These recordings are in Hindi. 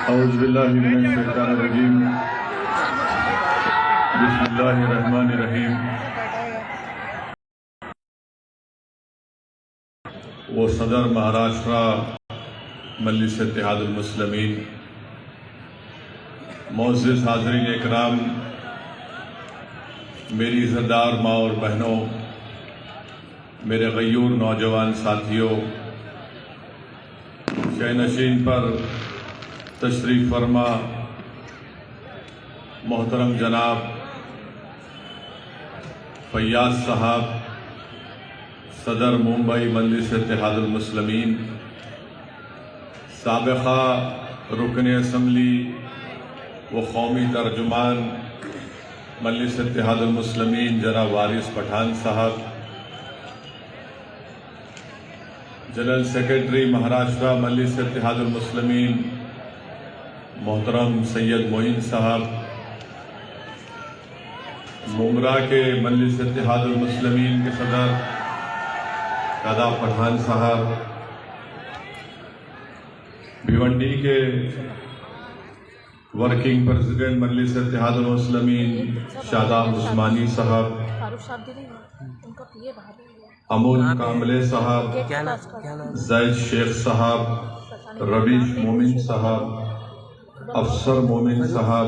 औज़ुबिल्लाहि मिनश्शैतानिर्रजीम। बिस्मिल्लाहिर्रहमानिर्रहीम। वो सदर महाराष्ट्र मजलिस इत्तेहादुल मुस्लिमीन, मोअज़्ज़िज़ हाज़रीन इकराम, मेरी इज़्ज़तदार माँ और बहनों, मेरे गयूर नौजवान साथियों, शयनशीन पर तशरीफ़ फरमा मोहतरम जनाब फैयाज़ साहब, सदर मुंबई मजलिस इत्तेहादुल मुस्लिमीन, साबिक़ा रुकन असम्बली व कौमी तर्जुमान मजलिस इत्तेहादुल मुस्लिमीन जनाब वारिस पठान साहब, जनरल सेक्रेटरी महाराष्ट्र मजलिस इत्तेहादुल मुस्लिमीन मोहतरम सैयद मोइन साहब, मुमरा के मजलिस इत्तेहादुल मुस्लिमीन के सदर कादा पठान साहब, भिवंडी के वर्किंग प्रेसिडेंट मजलिस इत्तेहादुल मुस्लिमीन शादाब उस्मानी साहब, अमोल कामले साहब, जैद शेख साहब, रबीश मोमिन साहब, अफसर मोमिन साहब,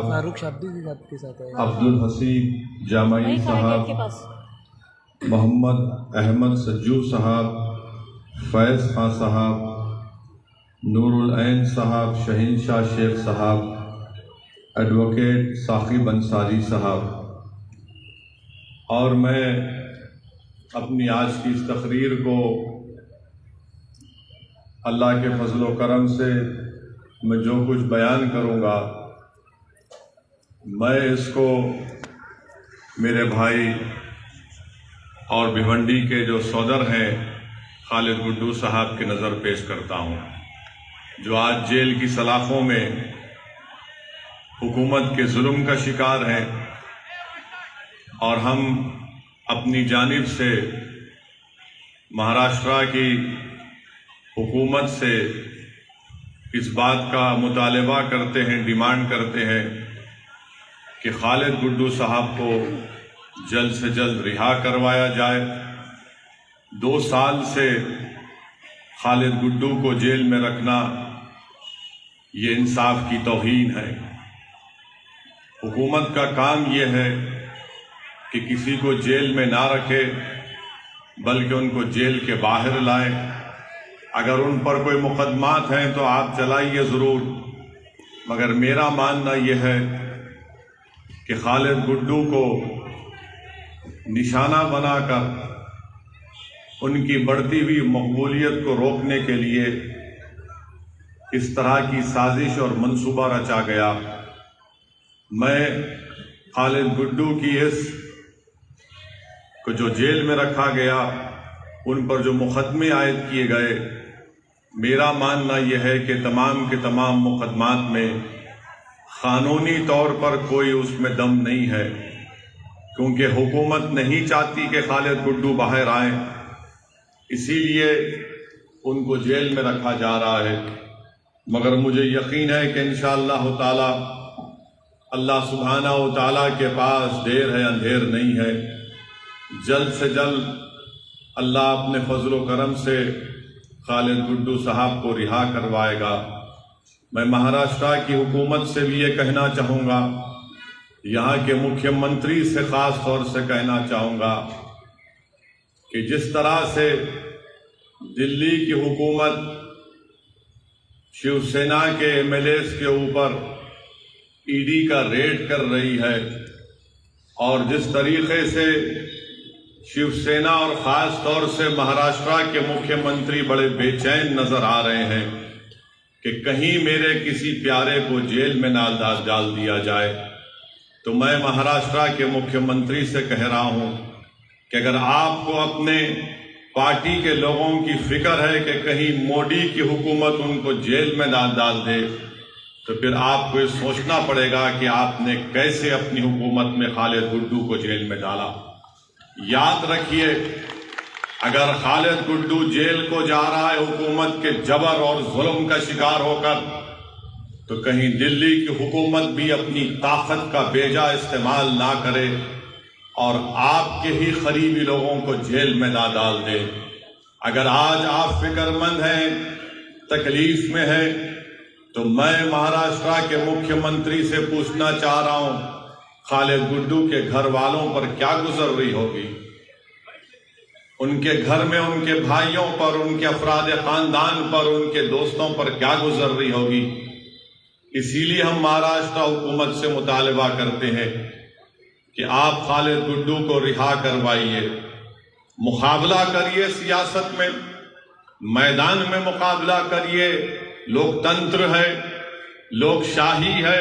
अब्दुल हसीब जामई साहब, मोहम्मद अहमद सज्जू साहब, फैज़ खां साहब, नूरुल ऐन साहब, शहीन शाह शेख साहब, एडवोकेट साकिब अंसारी साहब। और मैं अपनी आज की इस तकरीर को अल्लाह के फजल व करम से मैं जो कुछ बयान करूँगा, मैं इसको मेरे भाई और भिवंडी के जो सौदर हैं खालिद गुड्डू साहब के नज़र पेश करता हूँ, जो आज जेल की सलाखों में हुकूमत के जुल्म का शिकार हैं। और हम अपनी जानिब से महाराष्ट्र की हुकूमत से इस बात का मुतालबा करते हैं, डिमांड करते हैं कि खालिद गुड्डू साहब को जल्द से जल्द रिहा करवाया जाए। 2 साल से खालिद गुड्डू को जेल में रखना ये इंसाफ की तौहीन है। हुकूमत का काम ये है कि किसी को जेल में ना रखे, बल्कि उनको जेल के बाहर लाए। अगर उन पर कोई मुकदमात हैं तो आप चलाइए ज़रूर, मगर मेरा मानना यह है कि खालिद गुड्डू को निशाना बनाकर उनकी बढ़ती हुई मकबूलियत को रोकने के लिए इस तरह की साजिश और मंसूबा रचा गया। मैं खालिद गुड्डू की इस को जो जेल में रखा गया, उन पर जो मुकदमे आयद किए गए, मेरा मानना यह है कि तमाम के तमाम मुकदमात में कानूनी तौर पर कोई उसमें दम नहीं है, क्योंकि हुकूमत नहीं चाहती कि खालिद गुड्डू बाहर आए, इसीलिए उनको जेल में रखा जा रहा है। मगर मुझे यकीन है कि इंशाअल्लाह ताला अल्लाह सुब्हाना व ताला के पास देर है अंधेर नहीं है। जल्द से जल्द अल्लाह अपने फजल व करम से खालिद गुड्डू साहब को रिहा करवाएगा। मैं महाराष्ट्र की हुकूमत से भी ये कहना चाहूँगा, यहाँ के मुख्यमंत्री से ख़ास तौर से कहना चाहूँगा कि जिस तरह से दिल्ली की हुकूमत शिवसेना के एमएलएस के ऊपर ईडी का रेड कर रही है, और जिस तरीके से शिवसेना और ख़ास तौर से महाराष्ट्र के मुख्यमंत्री बड़े बेचैन नज़र आ रहे हैं कि कहीं मेरे किसी प्यारे को जेल में ना डाल दिया जाए, तो मैं महाराष्ट्र के मुख्यमंत्री से कह रहा हूं कि अगर आपको अपने पार्टी के लोगों की फिक्र है कि कहीं मोदी की हुकूमत उनको जेल में ना डाल दे, तो फिर आपको ये सोचना पड़ेगा कि आपने कैसे अपनी हुकूमत में खालिद गुड्डू को जेल में डाला। याद रखिए, अगर खालिद गुड्डू जेल को जा रहा है हुकूमत के जबर और जुल्म का शिकार होकर, तो कहीं दिल्ली की हुकूमत भी अपनी ताकत का बेजा इस्तेमाल ना करे और आपके ही करीबी लोगों को जेल में ना डाल दे। अगर आज आप फिक्रमंद हैं, तकलीफ में हैं, तो मैं महाराष्ट्र के मुख्यमंत्री से पूछना चाह रहा हूं, खालिद गुड्डू के घर वालों पर क्या गुजर रही होगी? उनके घर में उनके भाइयों पर, उनके अफराद खानदान पर, उनके दोस्तों पर क्या गुजर रही होगी? इसीलिए हम महाराष्ट्र हुकूमत से मुतालबा करते हैं कि आप खालिद गुड्डू को रिहा करवाइए, मुकाबला करिए सियासत में, मैदान में मुकाबला करिए। लोकतंत्र है, लोकशाही है,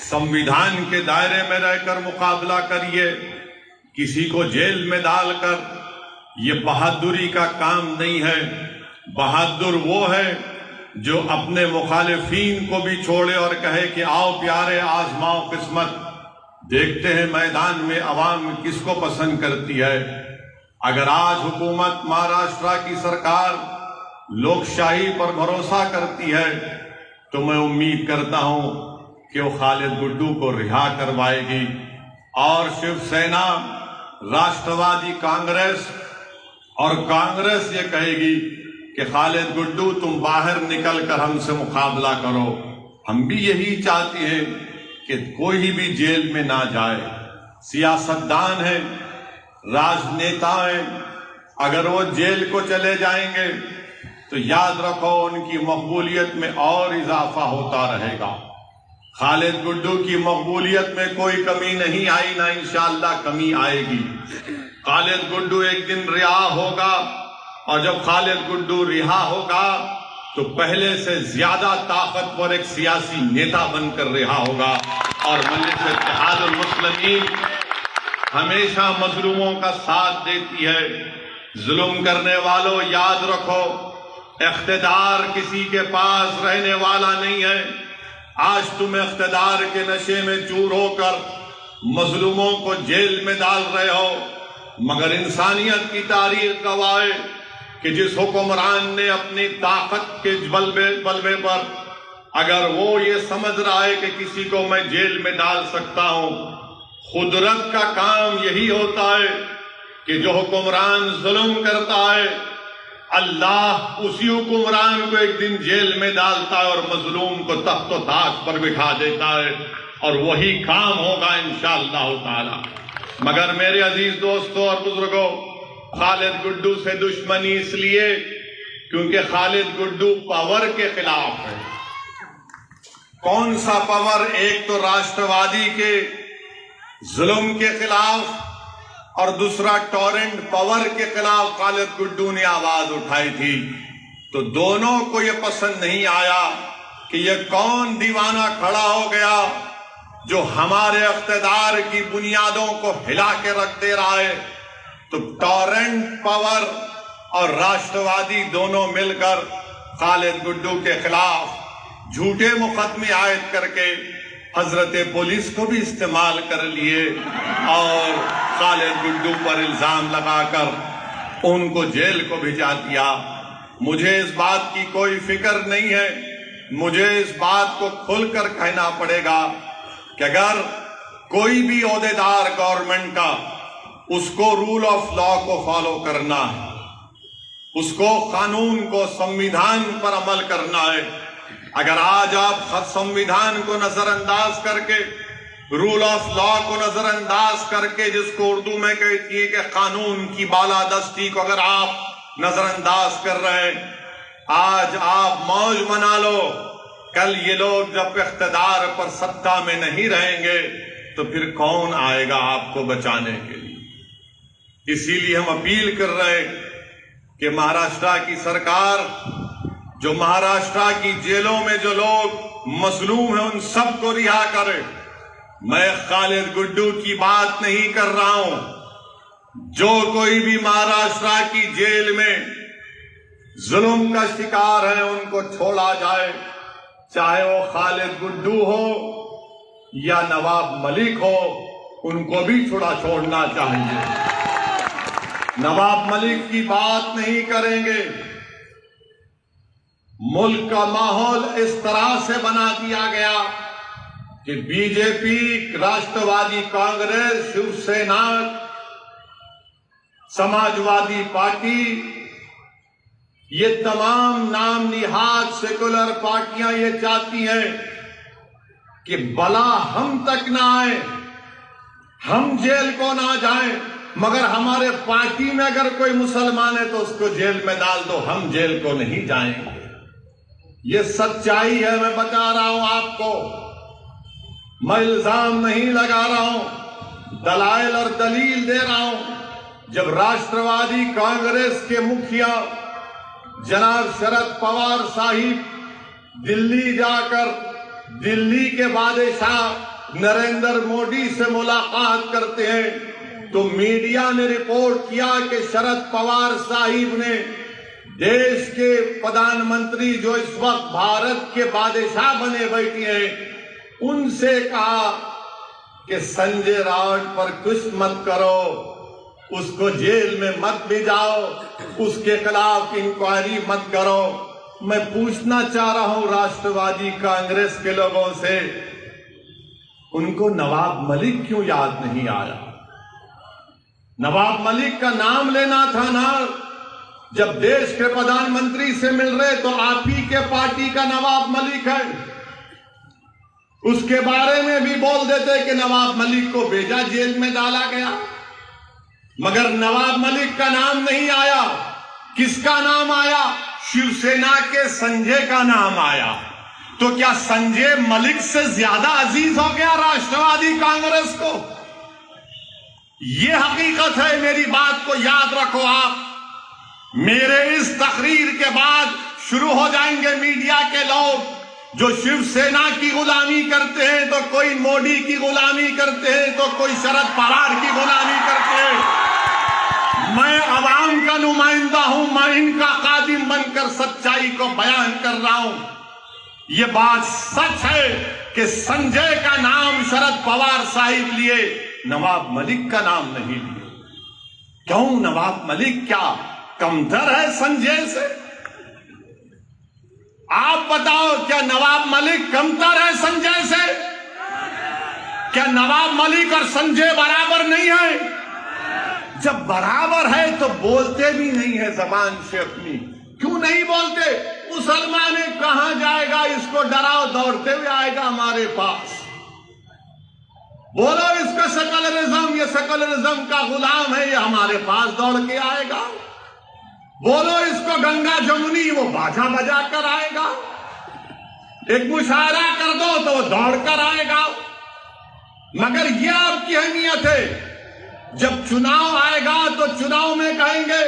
संविधान के दायरे में रहकर मुकाबला करिए। किसी को जेल में डालकर ये बहादुरी का काम नहीं है। बहादुर वो है जो अपने मुखालिफीन को भी छोड़े और कहे कि आओ प्यारे आजमाओ किस्मत, देखते हैं मैदान में अवाम किसको पसंद करती है। अगर आज हुकूमत महाराष्ट्र की सरकार लोकशाही पर भरोसा करती है तो मैं उम्मीद करता हूं कि वो खालिद गुड्डू को रिहा करवाएगी और शिवसेना, राष्ट्रवादी कांग्रेस और कांग्रेस ये कहेगी कि खालिद गुड्डू तुम बाहर निकल कर हमसे मुकाबला करो। हम भी यही चाहते हैं कि कोई भी जेल में ना जाए। सियासतदान है, राजनेता है, अगर वो जेल को चले जाएंगे तो याद रखो उनकी मकबूलियत में और इजाफा होता रहेगा। खालिद गुड्डू की मकबूलियत में कोई कमी नहीं आई, ना इंशाअल्लाह कमी आएगी। खालिद गुड्डू एक दिन रिहा होगा और जब खालिद गुड्डू रिहा होगा तो पहले से ज्यादा ताकतवर एक सियासी नेता बनकर रिहा होगा। और मजलिस इत्तेहादुल मुस्लिमीन हमेशा मजलूमों का साथ देती है। जुल्म करने वालों याद रखो, इख्तिदार किसी के पास रहने वाला नहीं है। आज तुम इख्तिदार के नशे में चूर होकर मजलूमों को जेल में डाल रहे हो, मगर इंसानियत की तारीख गवाह है कि जिस हुक्मरान ने अपनी ताकत के बलबे पर अगर वो ये समझ रहा है कि किसी को मैं जेल में डाल सकता हूं, कुदरत का काम यही होता है कि जो हुक्मरान जुल्म करता है अल्लाह उसी हुक्मरान को एक दिन जेल में डालता है और मजलूम को तख्त ताज पर बिठा देता है, और वही काम होगा इंशाअल्लाह ताला। मगर मेरे अजीज दोस्तों और बुजुर्गों, खालिद गुड्डू से दुश्मनी इसलिए क्योंकि खालिद गुड्डू पावर के खिलाफ है। कौन सा पावर? एक तो राष्ट्रवादी के जुल्म के खिलाफ और दूसरा टॉरेंट पावर के खिलाफ खालिद गुड्डू ने आवाज उठाई थी। तो दोनों को यह पसंद नहीं आया कि यह कौन दीवाना खड़ा हो गया जो हमारे इख्तिदार की बुनियादों को हिला के रख दे रहा है। तो टॉरेंट पावर और राष्ट्रवादी दोनों मिलकर खालिद गुड्डू के खिलाफ झूठे मुकदमे आयद करके हजरत पुलिस को भी इस्तेमाल कर लिए और खालिद गुड्डू पर इल्जाम लगाकर उनको जेल को भिजा दिया। मुझे इस बात की कोई फिक्र नहीं है। मुझे इस बात को खुलकर कहना पड़ेगा कि अगर कोई भी ओहदेदार गवर्नमेंट का, उसको रूल ऑफ लॉ को फॉलो करना है, उसको कानून को, संविधान पर अमल करना है। अगर आज आप संविधान को नजरअंदाज करके, रूल ऑफ लॉ को नजरअंदाज करके, जिसको उर्दू में कहती है कि कानून की बालादस्ती को अगर आप नजरअंदाज कर रहे हैं, आज आप मौज मना लो। कल ये लोग जब इख्तिदार पर सत्ता में नहीं रहेंगे तो फिर कौन आएगा आपको बचाने के लिए? इसीलिए हम अपील कर रहे हैं कि महाराष्ट्र की सरकार जो महाराष्ट्र की जेलों में जो लोग मजलूम हैं उन सबको रिहा करे। मैं खालिद गुड्डू की बात नहीं कर रहा हूं। जो कोई भी महाराष्ट्र की जेल में जुल्म का शिकार है उनको छोड़ा जाए, चाहे वो खालिद गुड्डू हो या नवाब मलिक हो, उनको भी छोड़ना चाहिए। नवाब मलिक की बात नहीं करेंगे, मुल्क का माहौल इस तरह से बना दिया गया कि बीजेपी, राष्ट्रवादी कांग्रेस, शिवसेना, समाजवादी पार्टी, ये तमाम नाम निहाद सेकुलर पार्टियां ये चाहती हैं कि बला हम तक ना आए, हम जेल को ना जाएं, मगर हमारे पार्टी में अगर कोई मुसलमान है तो उसको जेल में डाल दो, हम जेल को नहीं जाएंगे। ये सच्चाई है, मैं बता रहा हूं आपको, मैं इल्जाम नहीं लगा रहा हूं, दलाइल और दलील दे रहा हूं। जब राष्ट्रवादी कांग्रेस के मुखिया जनाब शरद पवार साहिब दिल्ली जाकर दिल्ली के बादशाह नरेंद्र मोदी से मुलाकात करते हैं तो मीडिया ने रिपोर्ट किया कि शरद पवार साहिब ने देश के प्रधानमंत्री जो इस वक्त भारत के बादशाह बने बैठे हैं उनसे कहा कि संजय राउत पर कुछ मत करो, उसको जेल में मत भेजाओ, उसके खिलाफ इंक्वायरी मत करो। मैं पूछना चाह रहा हूं राष्ट्रवादी कांग्रेस के लोगों से, उनको नवाब मलिक क्यों याद नहीं आया? नवाब मलिक का नाम लेना था ना। जब देश के प्रधानमंत्री से मिल रहे तो आप ही के पार्टी का नवाब मलिक है, उसके बारे में भी बोल देते कि नवाब मलिक को भेजा, जेल में डाला गया, मगर नवाब मलिक का नाम नहीं आया। किसका नाम आया? शिवसेना के संजय का नाम आया। तो क्या संजय मलिक से ज्यादा अजीज हो गया राष्ट्रवादी कांग्रेस को? यह हकीकत है, मेरी बात को याद रखो आप। मेरे इस तकरीर के बाद शुरू हो जाएंगे मीडिया के लोग जो शिवसेना की गुलामी करते हैं, तो कोई मोदी की गुलामी करते हैं, तो कोई शरद पवार की गुलामी करते हैं। मैं अवाम का नुमाइंदा हूं, मैं इनका कादिम बनकर सच्चाई को बयान कर रहा हूं। यह बात सच है कि संजय का नाम शरद पवार साहिब लिए, नवाब मलिक का नाम नहीं लिए। क्यों? नवाब मलिक क्या कमतर है संजय से? आप बताओ, क्या नवाब मलिक कमतर है संजय से? क्या नवाब मलिक और संजय बराबर नहीं है? जब बराबर है तो बोलते भी नहीं है जबान से अपनी। क्यों नहीं बोलते? मुसलमान कहां जाएगा, इसको डराओ दौड़ते हुए आएगा हमारे पास। बोलो इसको सेकुलरिज्म, ये सेकुलरिज्म का गुलाम है, ये हमारे पास दौड़ के आएगा। बोलो इसको गंगा जमुनी, वो बाजा बजा कर आएगा। एक मुशायरा कर दो तो वो दौड़ कर आएगा। मगर ये आपकी अहमियत है, जब चुनाव आएगा तो चुनाव में कहेंगे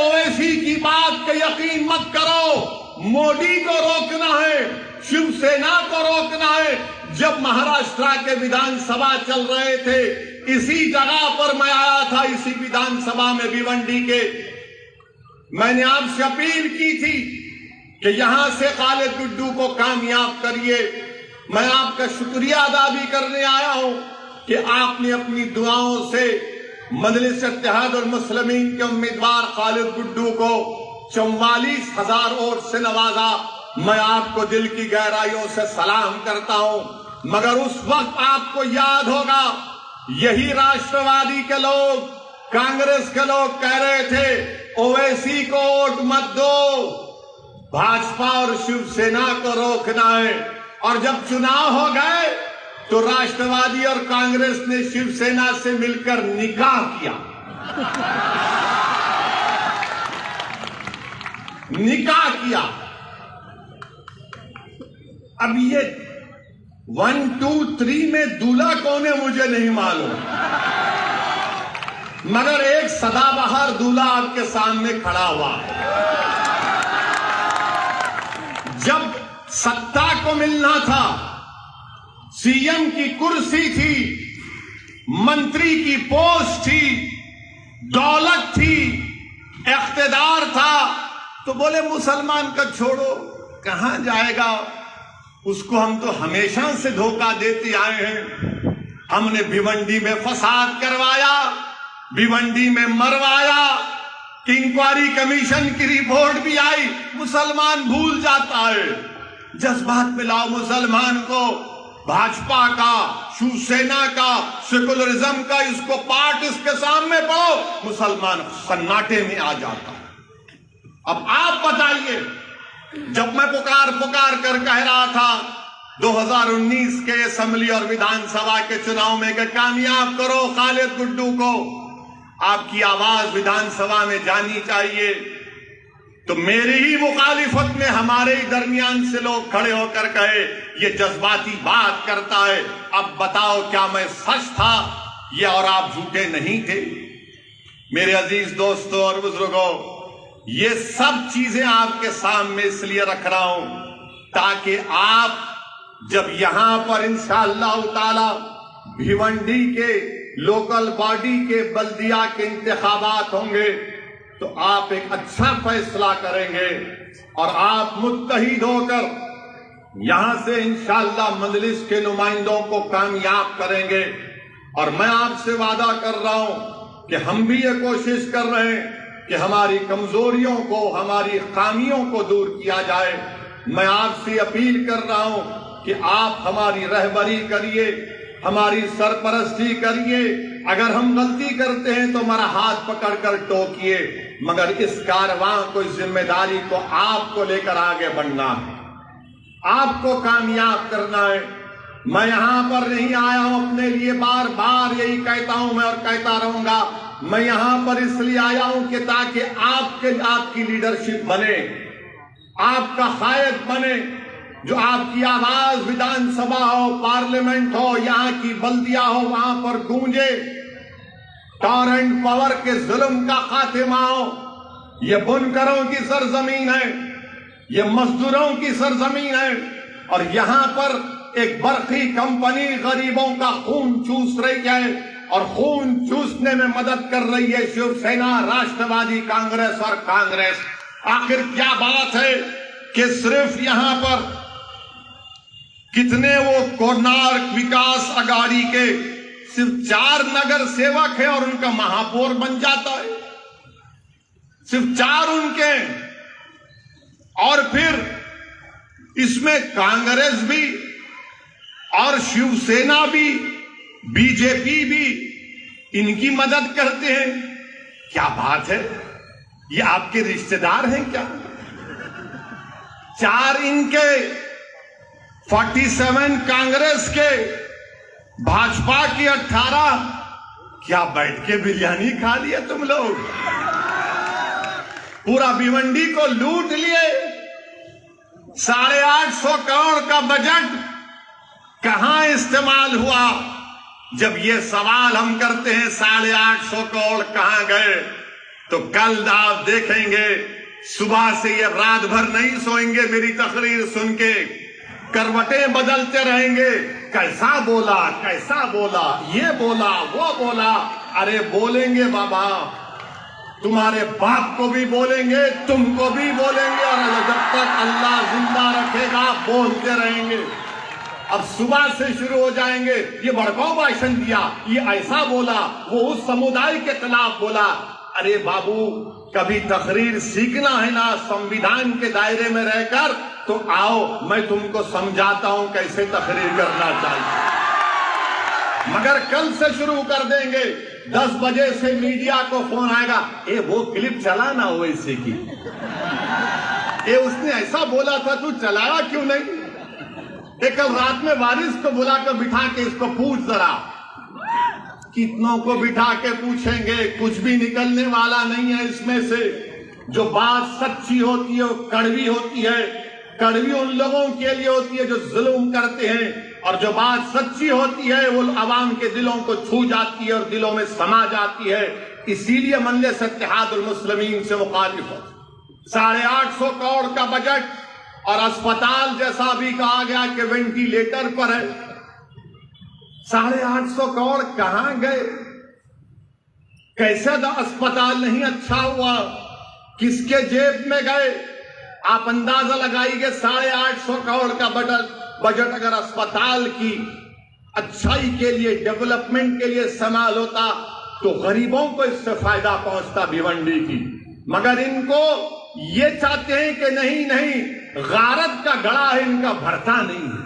ओवैसी की बात का यकीन मत करो, मोदी को रोकना है, शिवसेना को रोकना है। जब महाराष्ट्र के विधानसभा चल रहे थे, इसी जगह पर मैं आया था, इसी विधानसभा में भिवंडी के, मैंने आपसे अपील की थी कि यहां से खालिद गुड्डू को कामयाब करिए। मैं आपका शुक्रिया अदा भी करने आया हूं कि आपने अपनी दुआओं से मजलिस इत्तेहाद और मुस्लिमीन के उम्मीदवार खालिद गुड्डू को 44,000 वोट से नवाजा। मैं आपको दिल की गहराइयों से सलाम करता हूं। मगर उस वक्त आपको याद होगा, यही राष्ट्रवादी के लोग, कांग्रेस के लोग कह रहे थे ओवैसी को वोट मत दो, भाजपा और शिवसेना को रोकना है। और जब चुनाव हो गए तो राष्ट्रवादी और कांग्रेस ने शिवसेना से मिलकर निकाह किया। निकाह किया। अब ये 1, 2, 3 में दूल्हा कौन है मुझे नहीं मालूम, मगर एक सदाबहार दूल्हा आपके सामने खड़ा हुआ। जब सत्ता को मिलना था, सीएम की कुर्सी थी, मंत्री की पोस्ट थी, दौलत थी, इख्तिदार था, तो बोले मुसलमान का छोड़ो, कहां जाएगा, उसको हम तो हमेशा से धोखा देते आए हैं। हमने भिवंडी में फसाद करवाया, भिवंडी में मरवाया, कि इंक्वायरी कमीशन की रिपोर्ट भी आई, मुसलमान भूल जाता है। जज्बात में लाओ मुसलमान को, भाजपा का, शिवसेना का, सेकुलरिज्म का इसको पाठ इसके सामने पढ़ो, मुसलमान सन्नाटे में आ जाता है। अब आप बताइए, जब मैं पुकार कर कह रहा था 2019 के असेंबली और विधानसभा के चुनाव में कि कामयाब करो खालिद गुड्डू को, आपकी आवाज विधानसभा में जानी चाहिए, तो मेरी ही मुखालिफत में हमारे ही दरमियान से लोग खड़े होकर कहे ये जज्बाती बात करता है। अब बताओ क्या मैं सच था ये और आप झूठे नहीं थे? मेरे अजीज दोस्तों और बुजुर्गों, ये सब चीजें आपके सामने इसलिए रख रहा हूं ताकि आप जब यहां पर इंशाअल्लाह ताला भिवंडी के लोकल बॉडी के बल्दिया के इंतखाबात होंगे तो आप एक अच्छा फैसला करेंगे और आप मुत्तहिद होकर यहां से इंशाअल्लाह मजलिस के नुमाइंदों को कामयाब करेंगे। और मैं आपसे वादा कर रहा हूं कि हम भी ये कोशिश कर रहे हैं कि हमारी कमजोरियों को, हमारी खामियों को दूर किया जाए। मैं आपसे अपील कर रहा हूं कि आप हमारी रहबरी करिए, हमारी सरपरस्ती करिए। अगर हम गलती करते हैं तो हमारा हाथ पकड़कर टोकिए, मगर इस कारवां को, इस जिम्मेदारी को आपको लेकर आगे बढ़ना है, आपको कामयाब करना है। मैं यहां पर नहीं आया हूं अपने लिए, बार बार यही कहता हूं मैं और कहता रहूंगा। मैं यहां पर इसलिए आया हूं कि ताकि आपकी लीडरशिप बने, आपका कायद बने, जो आपकी आवाज विधानसभा हो, पार्लियामेंट हो, यहाँ की बल्दिया हो, वहां पर गूंजे। टॉरेंट पावर के जुल्म का खात्मा हो। ये बुनकरों की सरजमीन है, ये मजदूरों की सरजमीन है, और यहां पर एक बरकी कंपनी गरीबों का खून चूस रही है, और खून चूसने में मदद कर रही है शिवसेना, राष्ट्रवादी कांग्रेस और कांग्रेस। आखिर क्या बात है कि सिर्फ यहां पर कितने वो कोणार्क विकास अघाड़ी के सिर्फ 4 नगर सेवक है और उनका महापौर बन जाता है, सिर्फ 4 उनके। और फिर इसमें कांग्रेस भी और शिवसेना भी, बीजेपी भी इनकी मदद करते हैं। क्या बात है, ये आपके रिश्तेदार हैं क्या? 4 इनके, 47 कांग्रेस के, भाजपा की 18। क्या बैठ के बिरयानी खा लिए तुम लोग? पूरा भिवंडी को लूट लिए। 850 करोड़ का बजट कहां इस्तेमाल हुआ? जब ये सवाल हम करते हैं 850 करोड़ कहां गए, तो कल आप देखेंगे सुबह से ये रात भर नहीं सोएंगे मेरी तकरीर सुन के, करवटें बदलते रहेंगे। कैसा बोला, कैसा बोला, ये बोला, वो बोला। अरे बोलेंगे बाबा, तुम्हारे बाप को भी बोलेंगे, तुमको भी बोलेंगे, और जब तक अल्लाह जिंदा रखेगा बोलते रहेंगे। अब सुबह से शुरू हो जाएंगे, ये भड़काऊ भाषण दिया, ये ऐसा बोला, वो उस समुदाय के खिलाफ बोला। अरे बाबू, कभी तकरीर सीखना है ना संविधान के दायरे में रहकर, तो आओ मैं तुमको समझाता हूं कैसे तकरीर करना चाहिए। मगर कल से शुरू कर देंगे, 10 बजे से मीडिया को फोन आएगा, ए वो क्लिप चला ना ओवैसी की, ए उसने ऐसा बोला था, तू चलाया क्यों नहीं? कल रात में वारिस को बुलाकर बिठा के इसको पूछ जरा। कितनों को बिठा के पूछेंगे, कुछ भी निकलने वाला नहीं है इसमें से। जो बात सच्ची होती है वो कड़वी होती है। कड़वी उन लोगों के लिए होती है जो जुल्म करते हैं, और जो बात सच्ची होती है वो आवाम के दिलों को छू जाती है और दिलों में समा जाती है। इसीलिए मजलिस इत्तेहादुल मुस्लिमीन से मुखालिफ हो। 850 करोड़ का बजट, और अस्पताल जैसा भी कहा गया कि वेंटिलेटर पर है। 850 करोड़ कहां गए? कैसे अस्पताल नहीं अच्छा हुआ? किसके जेब में गए? आप अंदाजा लगाइए, 850 करोड़ का बजट अगर अस्पताल की अच्छाई के लिए, डेवलपमेंट के लिए इस्तेमाल होता तो गरीबों को इससे फायदा पहुंचता भिवंडी की। मगर इनको ये चाहते हैं कि नहीं नहीं, गारत का गड़ा है, इनका भरता नहीं है।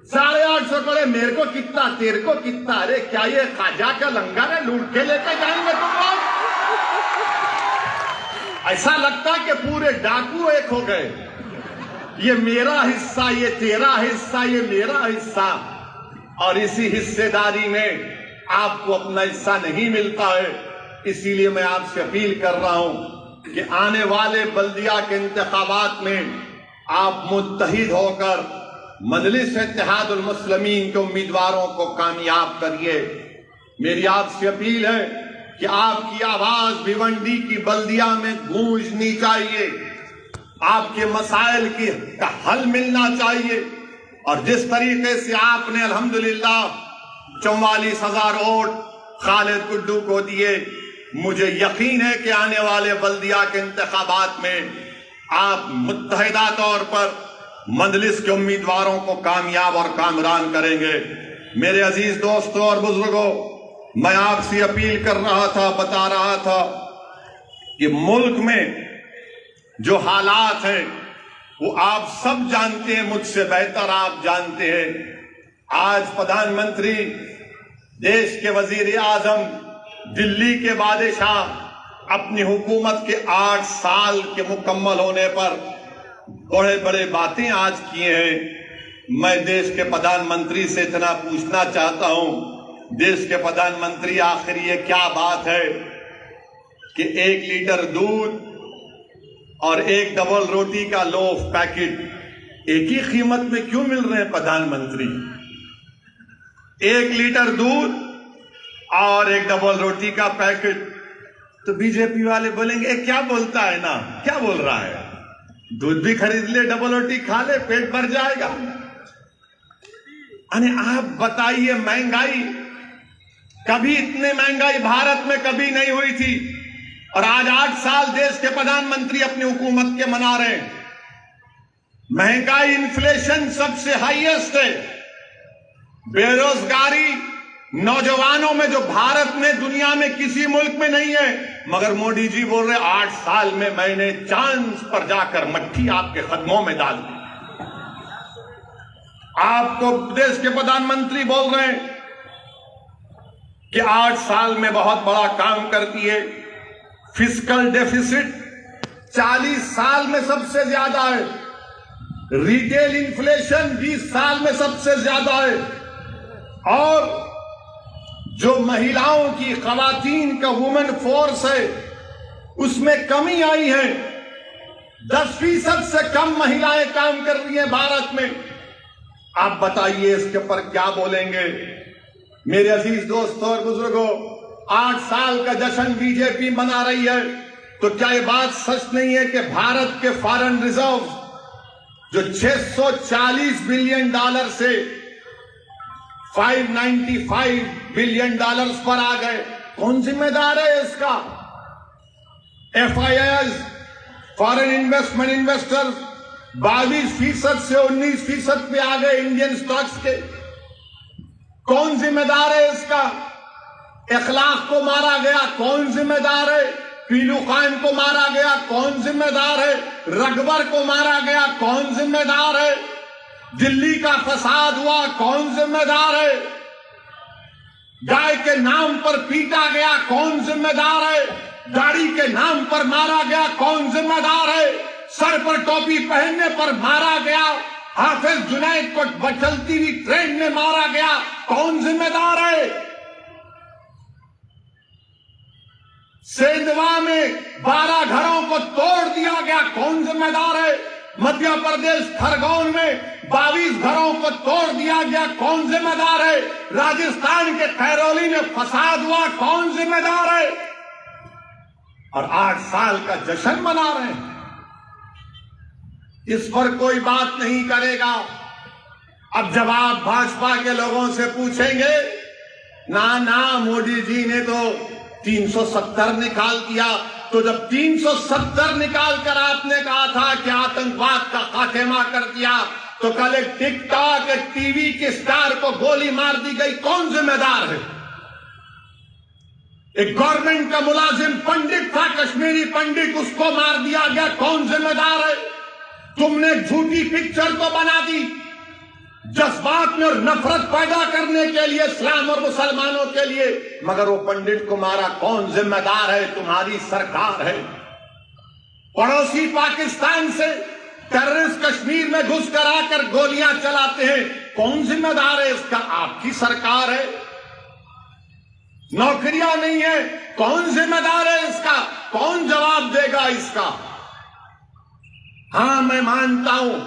850 करोड़ मेरे को कितना, तेरे को कितना? अरे क्या ये खाजा का लंगर है, लूट के लेके जाएंगे तुम लोग? ऐसा लगता है कि पूरे डाकू एक हो गए, ये मेरा हिस्सा, ये तेरा हिस्सा, ये मेरा हिस्सा। और इसी हिस्सेदारी में आपको अपना हिस्सा नहीं मिलता है। इसीलिए मैं आपसे अपील कर रहा हूं कि आने वाले बल्दिया के इंतखाबात में आप मुत्तहिद होकर मजलिस इत्तेहादुल मुस्लिमीन के उम्मीदवारों को कामयाब करिए। मेरी आपसे अपील है कि आपकी आवाज भिवंडी की बल्दिया में गूंजनी चाहिए, आपके मसाइल का हल मिलना चाहिए। और जिस तरीके से आपने अल्हम्दुलिल्लाह 44,000 वोट खालिद गुड्डू को दिए, मुझे यकीन है कि आने वाले बल्दिया के इंतखाबात में आप मुत्तहिदा तौर पर मजलिस के उम्मीदवारों को कामयाब और कामरान करेंगे। मेरे अजीज दोस्तों और बुजुर्गों, मैं आपसे अपील कर रहा था, बता रहा था कि मुल्क में जो हालात हैं वो आप सब जानते हैं, मुझसे बेहतर आप जानते हैं। आज प्रधानमंत्री, देश के वजीर आजम, दिल्ली के बादशाह अपनी हुकूमत के 8 साल के मुकम्मल होने पर बड़े बड़े बातें आज किए हैं। मैं देश के प्रधानमंत्री से इतना पूछना चाहता हूं, देश के प्रधानमंत्री आखिर ये क्या बात है कि 1 लीटर दूध और 1 डबल रोटी का लोफ पैकेट एक ही कीमत में क्यों मिल रहे हैं प्रधानमंत्री? 1 लीटर दूध और 1 डबल रोटी का पैकेट। तो बीजेपी वाले बोलेंगे क्या बोलता है ना, क्या बोल रहा है? दूध भी खरीद ले, डबल रोटी खा ले, पेट भर जाएगा। अरे आप बताइए, महंगाई, कभी इतनी महंगाई भारत में कभी नहीं हुई थी और आज 8 साल देश के प्रधानमंत्री अपनी हुकूमत के मना रहे हैं। महंगाई, इन्फ्लेशन सबसे हाईएस्ट है। बेरोजगारी नौजवानों में जो भारत में दुनिया में किसी मुल्क में नहीं है, मगर मोदी जी बोल रहे 8 साल में मैंने चांद पर जाकर मट्टी आपके कदमों में डाल दी। आपको देश के प्रधानमंत्री बोल रहे हैं कि 8 साल में बहुत बड़ा काम कर दिए। फिस्कल डेफिसिट 40 साल में सबसे ज्यादा है, रिटेल इन्फ्लेशन 20 साल में सबसे ज्यादा है, और जो महिलाओं की, खवातीन का वुमेन फोर्स है उसमें कमी आई है। 10% से कम महिलाएं काम कर रही हैं भारत में। आप बताइए इसके ऊपर क्या बोलेंगे? मेरे अजीज दोस्तों और बुजुर्गों, 8 साल का जश्न बीजेपी मना रही है, तो क्या ये बात सच नहीं है कि भारत के फॉरेन रिजर्व जो 640 बिलियन डॉलर से 595 बिलियन डॉलर्स पर आ गए? कौन जिम्मेदार है इसका? FIIs, फॉरेन इन्वेस्टमेंट इन्वेस्टर्स 22% से 19% पे आ गए इंडियन स्टॉक्स के। कौन जिम्मेदार है इसका? इखलाक को मारा गया, कौन जिम्मेदार है? पीलू खान को मारा गया, कौन जिम्मेदार है? रकबर को मारा गया, कौन जिम्मेदार है? दिल्ली का फसाद हुआ, कौन जिम्मेदार है? गाय के नाम पर पीटा गया, कौन जिम्मेदार है? गाड़ी के नाम पर मारा गया, कौन जिम्मेदार है? सर पर टोपी पहनने पर मारा गया, हाफिज जुनैद को चलती हुई ट्रेन में मारा गया, कौन जिम्मेदार है? सेंधवा में 12 घरों को तोड़ दिया गया, कौन जिम्मेदार है? मध्य प्रदेश खरगोन में 22 घरों को तोड़ दिया गया, कौन जिम्मेदार है? राजस्थान के खैरोली में फसाद हुआ, कौन जिम्मेदार है? और 8 साल का जश्न मना रहे हैं, इस पर कोई बात नहीं करेगा। अब जब आप भाजपा के लोगों से पूछेंगे, ना मोदी जी ने तो 370 निकाल दिया, तो जब 370 निकाल कर आपने कहा था कि आतंकवाद का खात्मा कर दिया, तो कल एक टिकटॉक, एक टीवी के स्टार को गोली मार दी गई, कौन जिम्मेदार है? एक गवर्नमेंट का मुलाजिम पंडित था, कश्मीरी पंडित, उसको मार दिया गया। कौन जिम्मेदार है? तुमने झूठी पिक्चर को बना दी, जज्बात में और नफरत पैदा करने के लिए इस्लाम और मुसलमानों के लिए, मगर वो पंडित को मारा। कौन जिम्मेदार है? तुम्हारी सरकार है। पड़ोसी पाकिस्तान से टेररिस्ट कश्मीर में घुस कर आकर गोलियां चलाते हैं, कौन जिम्मेदार है इसका? आपकी सरकार है। नौकरियां नहीं है, कौन जिम्मेदार है इसका? कौन जवाब देगा इसका? हां, मैं मानता हूं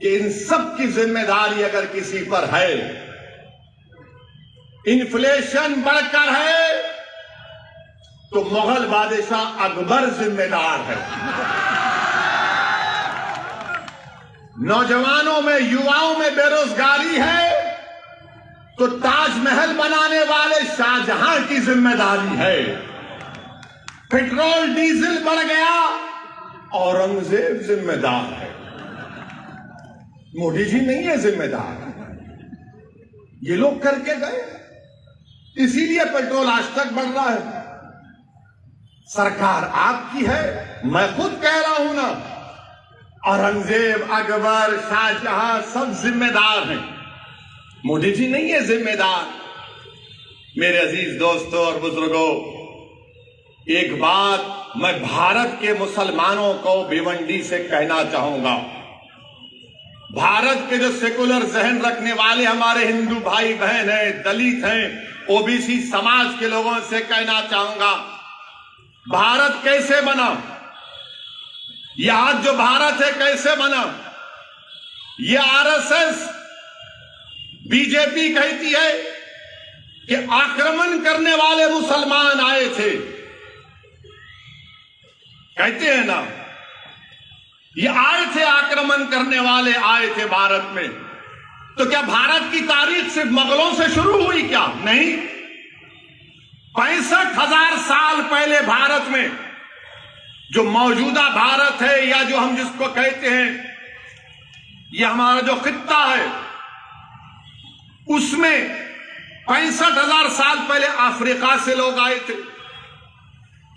कि इन सब की जिम्मेदारी अगर किसी पर है, इन्फ्लेशन बढ़कर है, तो मुगल बादशाह अकबर जिम्मेदार है। नौजवानों में, युवाओं में बेरोजगारी है, तो ताजमहल बनाने वाले शाहजहां की जिम्मेदारी है। पेट्रोल डीजल बढ़ गया, औरंगजेब जिम्मेदार है। मोदी जी नहीं है जिम्मेदार, ये लोग करके गए, इसीलिए पेट्रोल आज तक बढ़ रहा है। सरकार आपकी है, मैं खुद कह रहा हूं ना, औरंगजेब, अकबर, शाहजहां सब जिम्मेदार हैं, मोदी जी नहीं है जिम्मेदार। मेरे अजीज दोस्तों और बुजुर्गों, एक बात मैं भारत के मुसलमानों को भिवंडी से कहना चाहूंगा। भारत के जो सेकुलर जहन रखने वाले हमारे हिंदू भाई बहन हैं, दलित हैं, ओबीसी समाज के लोगों से कहना चाहूंगा, भारत कैसे बना? यह आज जो भारत है कैसे बना? ये आरएसएस, बीजेपी कहती है कि आक्रमण करने वाले मुसलमान आए थे, कहते हैं ना, ये आए थे, आक्रमण करने वाले आए थे भारत में। तो क्या भारत की तारीख सिर्फ मुगलों से शुरू हुई क्या? नहीं, 65,000 साल पहले भारत में, जो मौजूदा भारत है या जो हम जिसको कहते हैं, ये हमारा जो खित्ता है, उसमें 65,000 साल पहले अफ्रीका से लोग आए थे।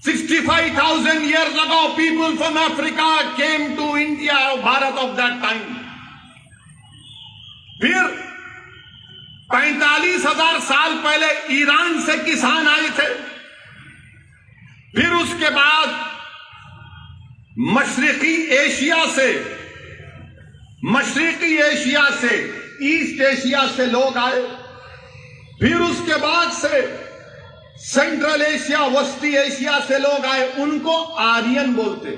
65,000 years ago, people from Africa came to India, Bharat of that time. फिर 45,000 साल पहले ईरान से किसान आए थे। फिर उसके बाद मशरिकी एशिया से, ईस्ट एशिया से लोग आए। फिर उसके बाद से सेंट्रल एशिया, वस्ती एशिया से लोग आए, उनको आर्यन बोलते।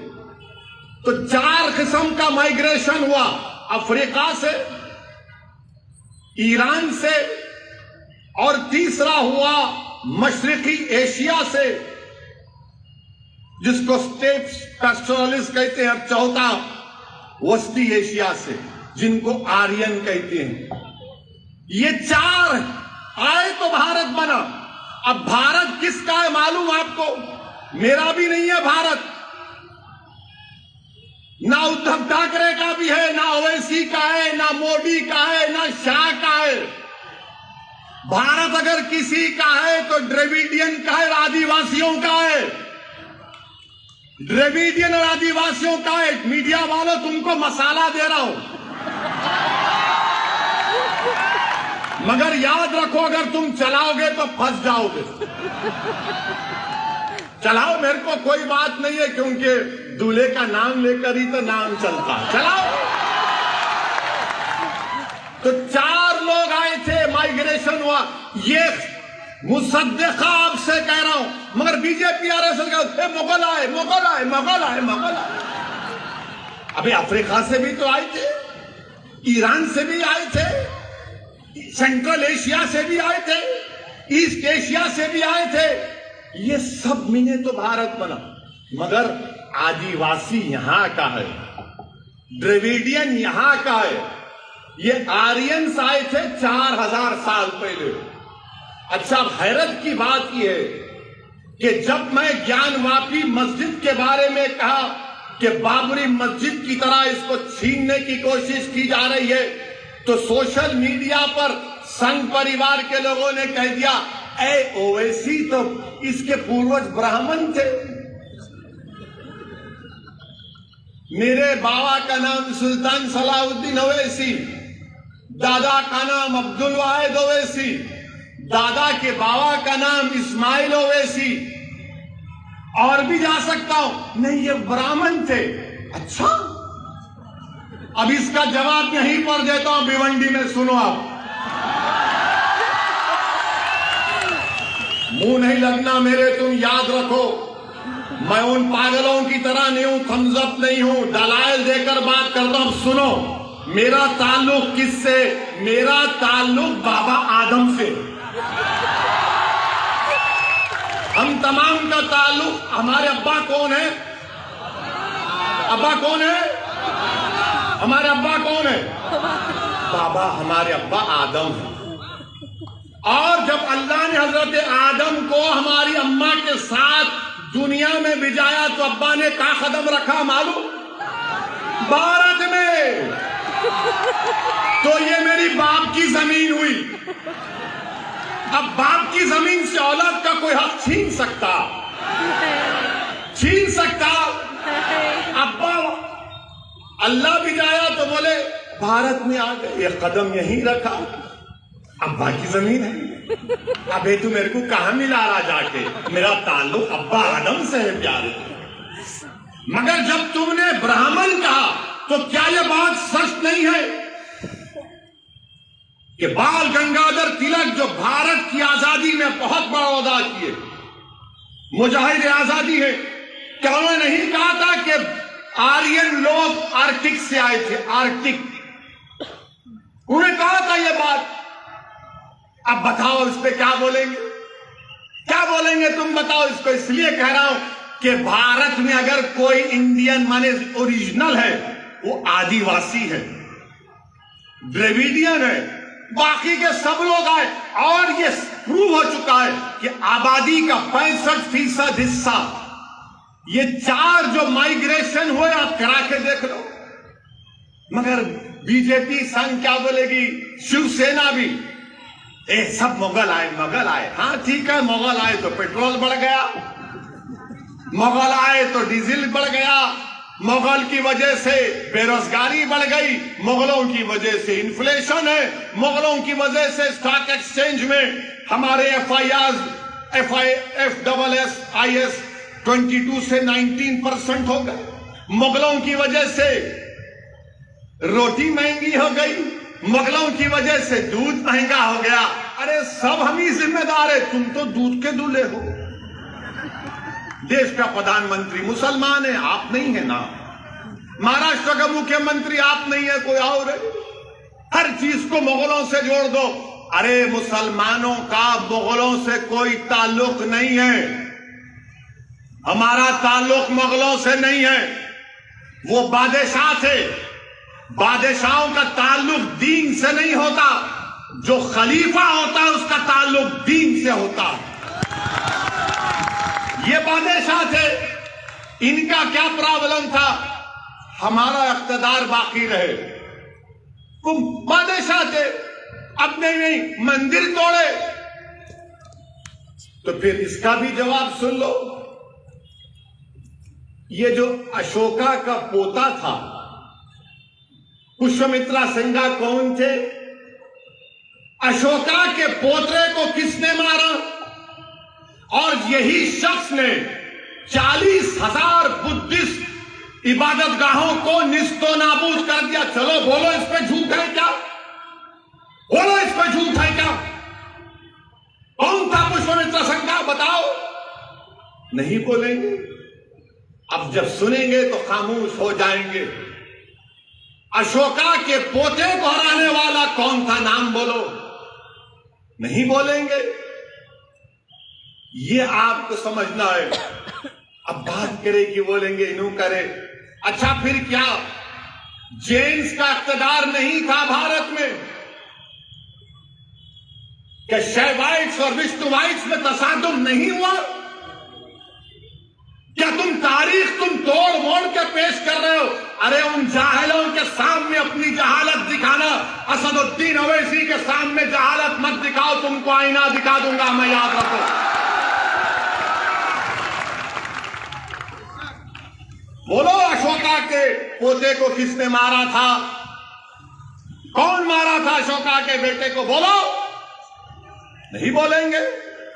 तो 4 किस्म का माइग्रेशन हुआ, अफ्रीका से, ईरान से, और तीसरा हुआ मशरिकी एशिया से, जिसको स्टेप्स पैस्टोरलिस्ट कहते हैं। अब चौथा वस्ती एशिया से, जिनको आर्यन कहते हैं। ये 4 आए तो भारत बना। अब भारत किसका है मालूम आपको? मेरा भी नहीं है भारत, ना उद्धव ठाकरे का भी है, ना ओवैसी का है, ना मोदी का है, ना शाह का है। भारत अगर किसी का है तो द्रविडियन का है, आदिवासियों का है। द्रविडियन और आदिवासियों का है। मीडिया वालों, तुमको मसाला दे रहा हूं, मगर याद रखो, अगर तुम चलाओगे तो फंस जाओगे। चलाओ, मेरे को कोई बात नहीं है, क्योंकि दूल्हे का नाम लेकर ही तो नाम चलता है। चलाओ। तो 4 लोग आए थे, माइग्रेशन हुआ। ये मुसद्दिका आपसे कह रहा हूं, मगर बीजेपी आरएसएस का मुगल आए, मुगल आए, मुगल आए, मुगल आए। अभी अफ्रीका से भी तो आए थे, ईरान से भी आए थे, सेंट्रल एशिया से भी आए थे, ईस्ट एशिया से भी आए थे। ये सब मिले तो भारत बना। मगर आदिवासी यहां का है, द्रविडियन यहां का है। ये आर्यंस आए थे 4000 साल पहले। अच्छा, हैरत की बात यह है कि जब मैं ज्ञानवापी मस्जिद के बारे में कहा कि बाबरी मस्जिद की तरह इसको छीनने की कोशिश की जा रही है, तो सोशल मीडिया पर संघ परिवार के लोगों ने कह दिया ओवैसी तो इसके पूर्वज ब्राह्मण थे। मेरे बाबा का नाम सुल्तान सलाहुद्दीन ओवैसी, दादा का नाम अब्दुल वाहिद ओवैसी, दादा के बाबा का नाम इस्माइल ओवैसी, और भी जा सकता हूं। नहीं, ये ब्राह्मण थे। अच्छा, अब इसका जवाब यहीं पर देता हूं भिवंडी में, सुनो आप। मुंह नहीं लगना मेरे, तुम याद रखो, मैं उन पागलों की तरह नहीं हूं, थम्स अप नहीं हूं, दलाइल देकर बात करता हूं। सुनो, मेरा ताल्लुक किससे? मेरा ताल्लुक बाबा आदम से। हम तमाम का ताल्लुक, हमारे अब्बा कौन है? अब्बा कौन है? हमारे अब्बा कौन है? बाबा, हमारे अब्बा आदम है। और जब अल्लाह ने हजरत आदम को हमारी अम्मा के साथ दुनिया में भिजाया तो अब्बा ने कहा कदम रखा मालूम? भारत में। तो ये मेरी बाप की जमीन हुई। अब बाप की जमीन से औलाद का कोई हक छीन सकता? छीन सकता? अब्बा अल्लाह भिजाया तो बोले भारत में आ गए, ये कदम यहीं रखा, अब्बा की जमीन है। अबे तू मेरे को कहां मिला रहा जाके? मेरा ताल्लुक अब्बा आदम से है प्यारे। मगर जब तुमने ब्राह्मण कहा तो क्या यह बात सच नहीं है कि बाल गंगाधर तिलक जो भारत की आजादी में बहुत बड़ा अदा किए, मुजाहिद आजादी है, क्या उन्होंने नहीं कहा था कि आर्यन लोग आर्कटिक से आए थे? आर्कटिक, उन्होंने कहा था यह बात। अब बताओ इस पे क्या बोलेंगे? क्या बोलेंगे तुम बताओ इसको? इसलिए कह रहा हूं कि भारत में अगर कोई इंडियन माने ओरिजिनल है, वो आदिवासी है, द्रविडियन है, बाकी के सब लोग आए। और ये प्रूव हो चुका है कि आबादी का 65% हिस्सा, ये 4 जो माइग्रेशन हुए आप करा के देख लो। मगर बीजेपी संघ क्या बोलेगी, शिवसेना भी, ए सब मुगल आए, मुगल आए। हाँ ठीक है, मुगल आए तो पेट्रोल बढ़ गया, मुगल आए तो डीजल बढ़ गया, मुगल की वजह से बेरोजगारी बढ़ गई, मुगलों की वजह से इन्फ्लेशन है, मुगलों की वजह से स्टॉक एक्सचेंज में हमारे FIS 22 से 19% हो गए, मुगलों की वजह से रोटी महंगी हो गई, मुगलों की वजह से दूध महंगा हो गया। अरे सब हम ही जिम्मेदार है, तुम तो दूध के दूल्हे हो। देश का प्रधानमंत्री मुसलमान है, आप नहीं है ना। महाराष्ट्र का मुख्यमंत्री आप नहीं है, कोई और है। हर चीज को मुगलों से जोड़ दो। अरे मुसलमानों का मुगलों से कोई ताल्लुक नहीं है, हमारा ताल्लुक मुगलों से नहीं है, वो बादशाह थे। बादशाहों का ताल्लुक दीन से नहीं होता, जो खलीफा होता है उसका ताल्लुक दीन से होता। ये बादशाह थे, इनका क्या प्रॉब्लम था? हमारा इख्तिदार बाकी रहे। वो बादशाह थे, अब नहीं मंदिर तोड़े। तो फिर इसका भी जवाब सुन लो। ये जो अशोका का पोता था, पुष्यमित्रा सिंघा कौन थे? अशोका के पोतरे को किसने मारा? और यही शख्स ने 40,000 बुद्धिस्ट इबादतगाहों को निस्तो नाबूद कर दिया। चलो बोलो इस पे झूठ है क्या? बोलो इस पे झूठ है क्या? कौन था पुष्यमित्रा सिंघा? बताओ। नहीं बोलेंगे। अब जब सुनेंगे तो खामोश हो जाएंगे। अशोका के पोते को हराने वाला कौन था? नाम बोलो। नहीं बोलेंगे। ये आपको समझना है। अब बात करे कि बोलेंगे इन्हों करे। अच्छा फिर क्या जेन्स का इख्तिदार नहीं था भारत में? क्या शैवाइट्स और विष्णुवाइट्स में तसादुम नहीं हुआ? क्या तारीख तोड़ मोड़ के पेश कर रहे हो? अरे उन जाहिलों के सामने अपनी जहालत दिखाना असद नजरुद्दीन ओवैसी के सामने जहालत मत दिखाओ, तुमको आईना दिखा दूंगा मैं, याद रखो। बोलो अशोका के पोते को किसने मारा था? कौन मारा था अशोका के बेटे को? बोलो। नहीं बोलेंगे,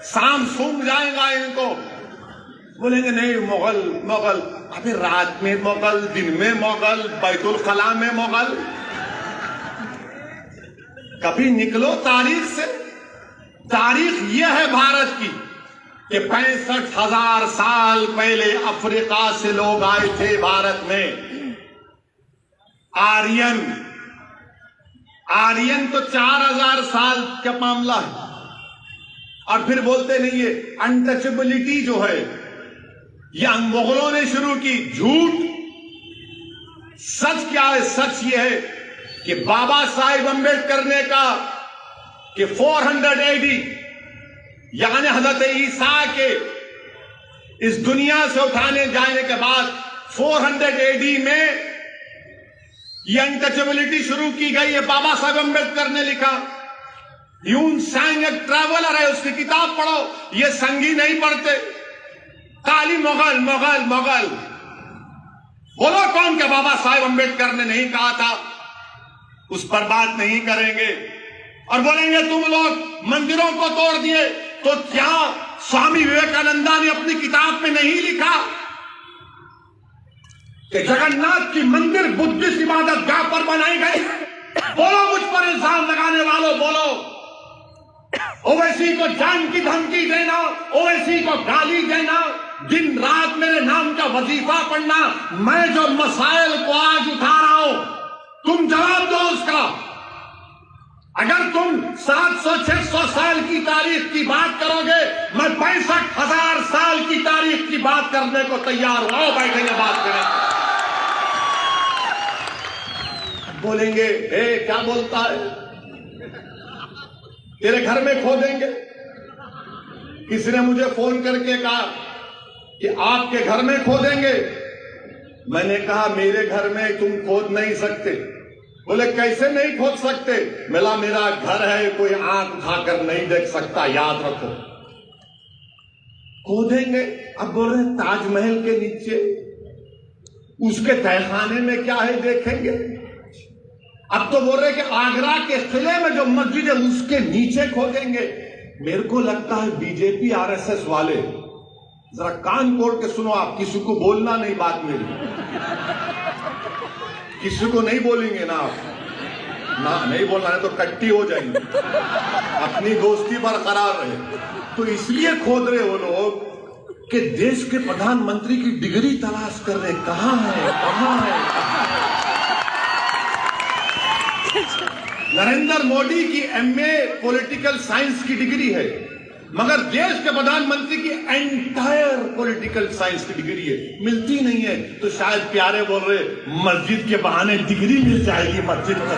शाम सूंघ जाएगा इनको। बोलेंगे नहीं मुगल मुगल। अबे रात में मुगल, दिन में मुगल, बैतुल खला में मुगल। कभी निकलो तारीख से। तारीख यह है भारत की कि 65,000 साल पहले अफ्रीका से लोग आए थे भारत में। आर्यन तो 4,000 साल का मामला है। और फिर बोलते नहीं, ये अनटचेबिलिटी जो है यह मुगलों ने शुरू की। झूठ। सच क्या है? सच यह है कि बाबा साहिब अम्बेडकर ने कहा कि 400 AD यानी हजरत ईसा के इस दुनिया से उठाने जाने के बाद 400 AD में यह अनटचेबिलिटी शुरू की गई है। बाबा साहिब अम्बेडकर ने लिखा। ह्यून सांग एक ट्रैवलर है, उसकी किताब पढ़ो। ये संगी नहीं पढ़ते। काली मुगल मुगल मुगल। बोलो कौन के बाबा साहिब अम्बेडकर ने नहीं कहा था? उस पर बात नहीं करेंगे। और बोलेंगे तुम लोग मंदिरों को तोड़ दिए, तो क्या स्वामी विवेकानंदा ने अपनी किताब में नहीं लिखा कि जगन्नाथ की मंदिर बुद्धिस्ट इबादत गाह पर बनाई गई? बोलो मुझ पर इल्जाम लगाने वालों, बोलो। ओवैसी को जान की धमकी देना, ओवैसी को गाली देना, दिन रात मेरे नाम का वजीफा पढ़ना, मैं जो मसाइल को आज उठा रहा हूं तुम जवाब दो उसका। अगर तुम 700-600 साल की तारीख की बात करोगे, मैं 65,000 साल की तारीख की बात करने को तैयार हूं। आओ बैठेंगे, बात करें। बोलेंगे क्या बोलता है? तेरे घर में खोदेंगे। किसी ने मुझे फोन करके कहा कि आपके घर में खोदेंगे। मैंने कहा मेरे घर में तुम खोद नहीं सकते। बोले कैसे नहीं खोद सकते? मिला मेरा घर है, कोई आंख उठाकर नहीं देख सकता, याद रखो। खोदेंगे। अब बोल रहे ताजमहल के नीचे, उसके तहखाने में क्या है देखेंगे। अब तो बोल रहे कि आगरा के किले में जो मस्जिद है उसके नीचे खोदेंगे। मेरे को लगता है बीजेपी RSS वाले, जरा कान खोल के सुनो आप, किसी को बोलना नहीं बात मेरी, किसी को नहीं बोलेंगे ना आप, ना नहीं बोलना है तो कट्टी हो जाएंगे। अपनी दोस्ती बरकरार रहे। तो इसलिए खोद रहे वो लोग कि देश के प्रधानमंत्री की डिग्री तलाश कर रहे, कहां है कहां है। नरेंद्र मोदी की MA पॉलिटिकल साइंस की डिग्री है, मगर देश के प्रधानमंत्री की एंटायर पॉलिटिकल साइंस की डिग्री है, मिलती नहीं है। तो शायद प्यारे बोल रहे मस्जिद के बहाने डिग्री मिल जाएगी, मस्जिद में